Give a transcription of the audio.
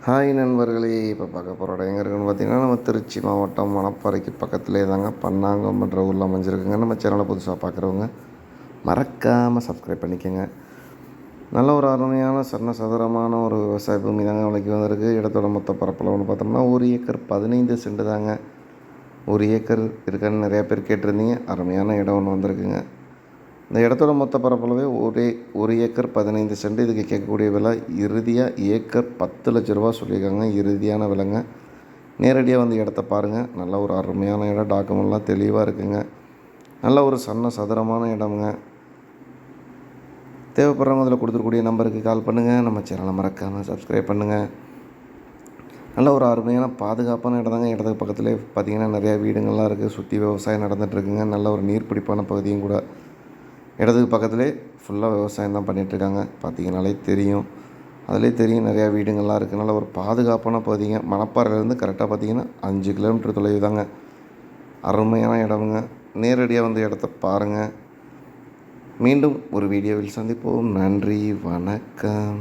Hi நண்பர்களே, இப்போ பார்க்க போகிற இடம் எங்கே இருக்குன்னு பார்த்தீங்கன்னா, நம்ம திருச்சி மாவட்டம் மணப்பாறைக்கு பக்கத்துலேயே தாங்க பண்ணாங்கம்ன்ற ஊரில் அமைஞ்சிருக்குங்க. நம்ம சேனலை புதுசாக பார்க்குறவங்க மறக்காமல் சப்ஸ்கிரைப் பண்ணிக்கோங்க. நல்ல ஒரு அருமையான சதுரமான ஒரு விவசாய பூமி தாங்க விலைக்கு வந்திருக்கு. இடத்தோட மொத்த பரப்பளவுன்னு பார்த்தோம்னா 1 ஏக்கர் 15 சென்ட் தாங்க. 1 ஏக்கர் இருக்கான்னு நிறையா பேர் கேட்டிருந்தீங்க. அருமையான இடம் ஒன்று வந்திருக்குங்க. இந்த இடத்தோட மொத்த பரப்பளவே 1 ஏக்கர் 15 சென்ட். இதுக்கு கேட்கக்கூடிய விலை இறுதியாக ஏக்கர் 10 லட்ச ரூபா சொல்லியிருக்காங்க. இறுதியான விலைங்க. நேரடியாக வந்து இடத்த பாருங்கள். நல்ல ஒரு அருமையான இடம். டாக்குமெண்ட்லாம் தெளிவாக இருக்குங்க. நல்ல ஒரு சதுரமான இடமுங்க. தேவைப்படுறவங்க அதில் கொடுத்துருக்கூடிய நம்பருக்கு கால் பண்ணுங்கள். நம்ம சேனலை மறக்காமல் சப்ஸ்கிரைப் பண்ணுங்கள். நல்ல ஒரு அருமையான பாதுகாப்பான இடம் தாங்க. இடத்துக்கு பக்கத்துலேயே பார்த்திங்கன்னா நிறையா வீடுங்கள்லாம் இருக்குது. சுற்றி விவசாயம் நடந்துகிட்ருக்குங்க. நல்ல ஒரு நீர்பிடிப்பான பகுதியும் கூட. இடத்துக்கு பக்கத்துலேயே ஃபுல்லாக விவசாயம் தான் பண்ணிகிட்ருக்காங்க. பார்த்திங்கனாலே தெரியும். அதிலே தெரியும் நிறையா வீடுங்கள்லாம் இருக்கனால ஒரு பாதுகாப்பான பகுதிங்க. மணப்பாறையிலேருந்து கரெக்டாக பார்த்திங்கன்னா 5 கிலோமீட்டர் தொலைவு தாங்க. அருமையான இடமுங்க. நேரடியாக வந்து இடத்த பாருங்கள். மீண்டும் ஒரு வீடியோவில் சந்திப்போம். நன்றி, வணக்கம்.